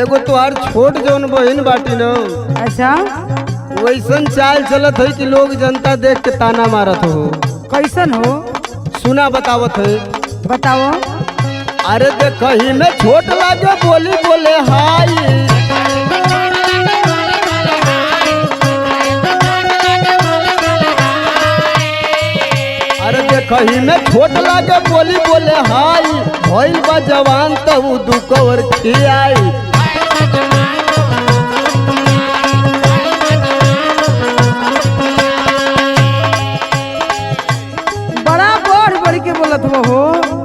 एगो तोहार छोट जौन बहन बाटी न, अच्छा वैसन चाल चलत है कि लोग जनता देख के ताना मारत हो। कैसन हो सुना बतावत है। बताओ। अरे देखही में छोट लागे बोली बोले हाई। अरे देखही में छोट लागे बोली बोले हाई। भइल बा जवान तब दू कवर खियाई। बड़ा बढ़ बढ़ के बोलत हो।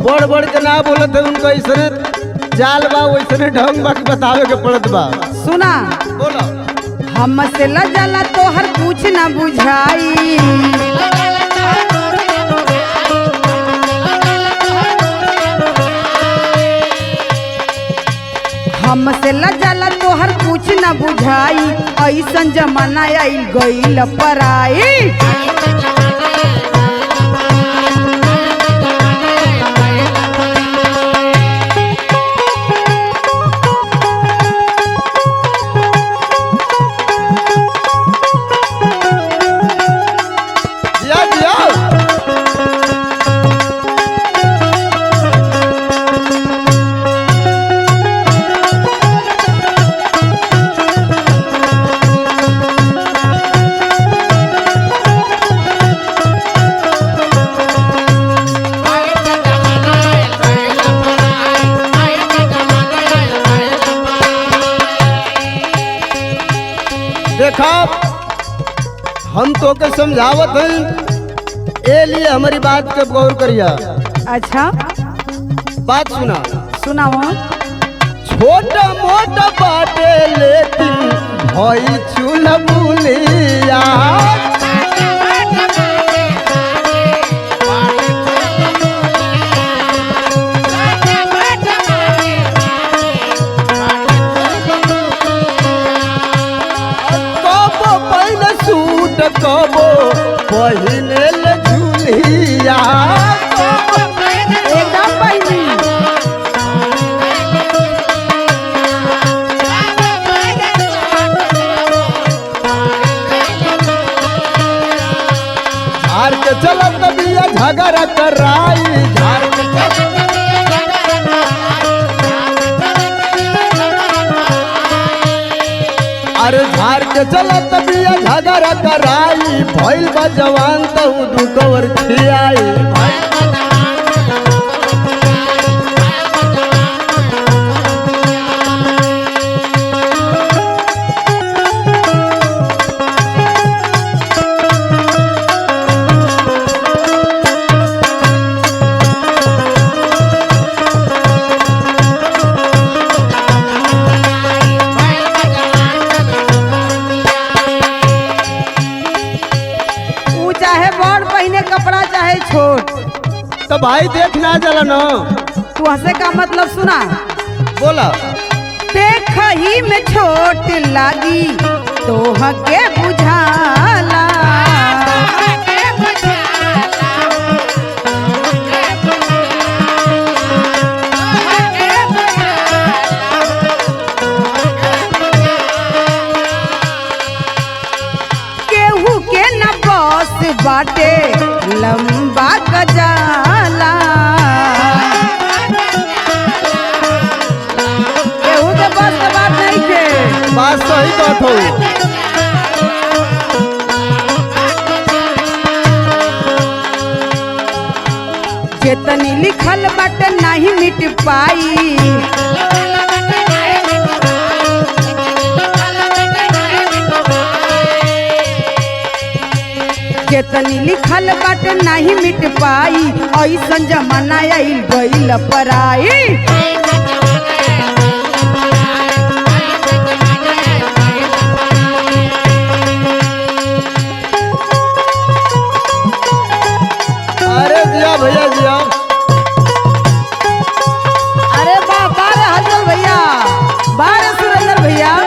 बढ़ बढ़ के ना बोलत है, उनका ऐसने चाल बा वैसने ढंग बा कि बतावे के पड़त बा। सुना बोला। हमसे लजाला तोहर कुछ ना बुझाई। हमसे लजाला तोहर कुछ ना बुझाई। ऐसन जमाना आइल गइल पराई। जिया जिया। देखा हम तो के समझावत हैं, ए लिए हमारी बात के गौर करिया। अच्छा बात सुना। सुनाओ। छोटा मोटा बाटे लेकिन भई चुल बुलिया। कबो पहले सूट कबो पहिने ले झुलिया। एकदम बहिनी। झार के चलत बिया झगड़ा कराई। झार के अरे झार के चलत बिया झगड़ा कराई। भइल बा जवान तऊ दू कवर खियाई। ऊ चाहे बड़ पहिने कपड़ा चाहे छोट, तो भाई देख ना जला न। तू हंसे का मतलब सुना। बोला। देख ही में छोट लागी तोह के बुझाला। केहू के न बस बाटे लंबा गजाला। केहू के बस के बात नहीं के। बात सही बात हो। चेतनी लिखल बाटे नहीं मिट पाई। चेतनी लिखल बाटे नहीं मिट पाई। ऐसन जमाना आइल गइल पराई। अरे जिया भैया जिया। अरे वाह बारे हजल भैया, बारे सुरेंद्र भैया।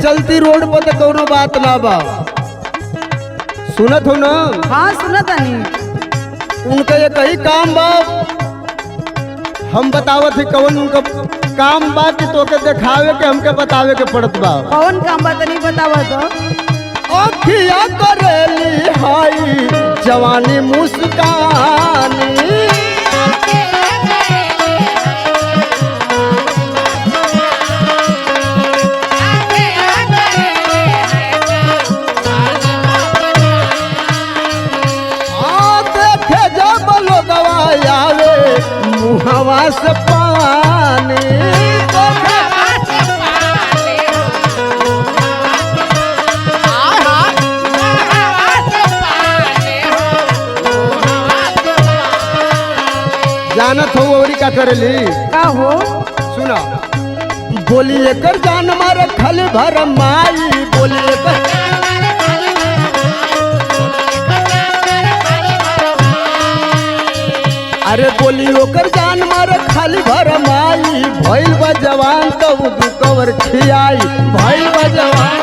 चलती रोड पर तो कोनो बात ना बा। सुनत हो ना? हाँ सुनत नहीं। उनका ये कई काम बा, हम बतावत है कौन उनका काम बा कि तोके दिखावे के हमके बतावे के पड़त बा। कौन काम बा तनी बतावा तो। अखिया करेली हाई जवानी मुस्कानी, देखे जब लोगवा आवे मुहवा से पानी, जानत हो औरी का करेली? का हो? सुना, बोली एकर जान मारे खल भर माई, बोली एकर अरे बोली ओकर जान मारे खाली भर माई, भइल बा जवान तब दू कवर खियाई, भइल बा जवान।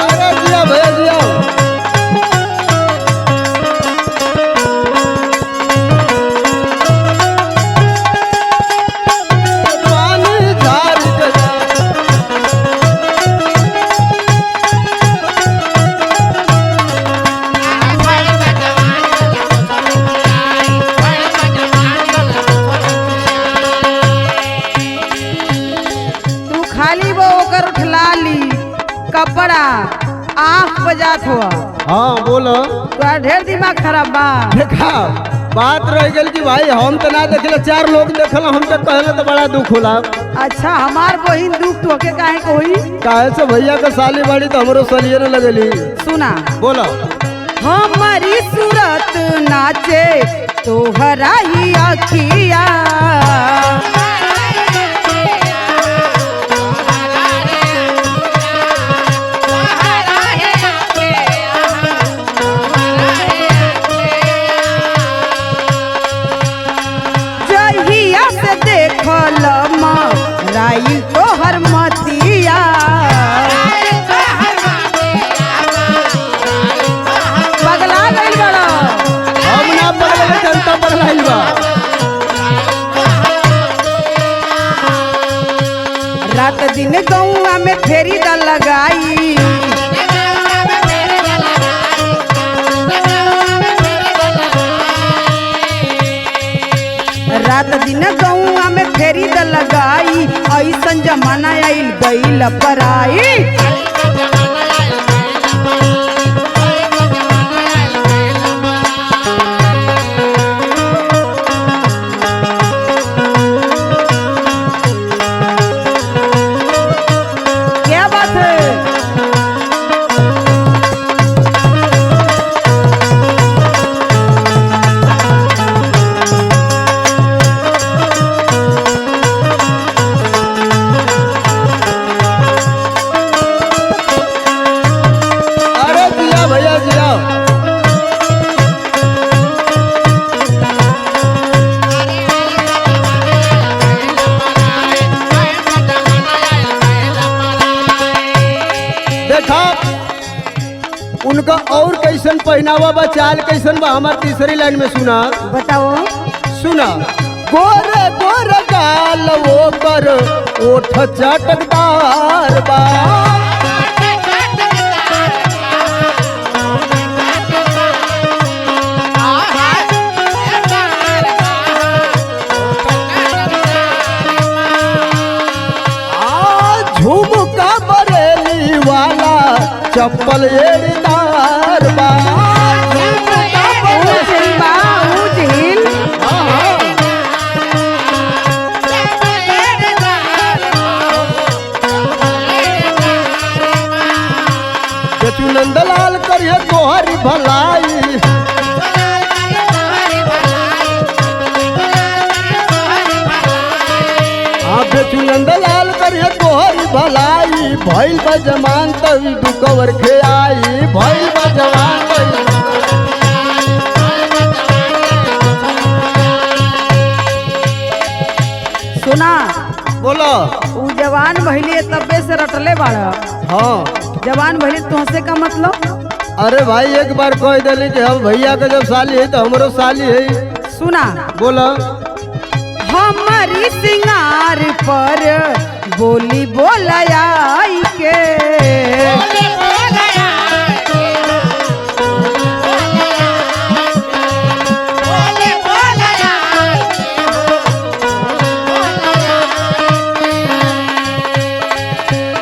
अरे जिया भैया जिया। पानी झाड़ के तू खाली वो ओकर उठला ली कपड़ा आँख बजात हुआ। हाँ बोलो। तोरा ढेर दिमाग खराब बा। देखा बात रह गई कि भाई हम तो ना देखले, 4 लोग देखल, हम तो कहले तो बड़ा दुख होला। अच्छा हमार बहिन दुख तोके काहे को होई? काहे से भैया के साली बाड़ी तो हमरो सलिए न लगली। सुना, बोलो। हमारी सूरत नाचे तोहरा ही अखिया, जहिया से देखल राई तोहर मतिया, पगला गइल बड़ा। हम ना पगला, जनता पगलाइल बा। रात दिन गौआ में फेरी द लगाई, रात दिन गौआ में फेरी द लगाई, ऐसन जमाना आइल गइल पराई। क्या बात है? अरे जिया भैया जिया। देखा उनका और कैसन पहनावा बा, चाल कैसन बा, हमार तीसरी लाइन में सुना। बताओ। सुना, गोरे गोरे गाल वो कर ओठ चटकदार बा, झुमका बरेली वाला चप्पल एड़ीदार बा, उजिल बा, उजिल। बेचू नंदलाल करिए तोहरी भलाई, हाँ बेचू नंदलाल करिए तोहरी भलाई भइल बा जवान तई दुकवर खेआई भइल बा जवान तई सुना बोलो। उ जवान भइली तबे से रटले बाड़ा। हाँ जवान भइली तुहसे का मतलब? अरे भाई एक बार कह दिली कि हम भैया के जब साली है तो हमरो साली है। सुना बोलो। हमारी सिंगार पर बोली बोलाई के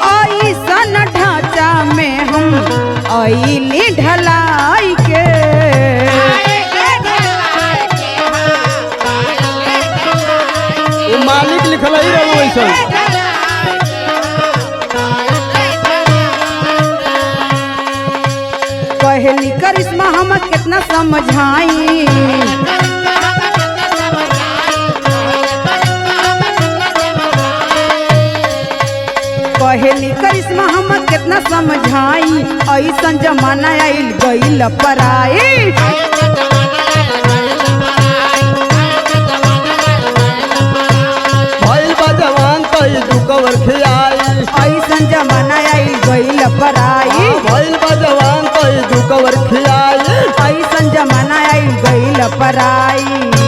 ऐसन ढांचा में हम आईली ढलाई के मालिक लिखल ही रहो वैसे। कहली करिश्मा हम कितना समझाई कहली करिश्मा हम कितना समझाई ऐसन जमाना आइल गइल पराई भइल बा जवान तई दुकवर खेआई ऐसन जमाना आइल गइल पराई भइल बा जवान तई दुकवर खेआई ऐसन जमाना आइल गइल पराई।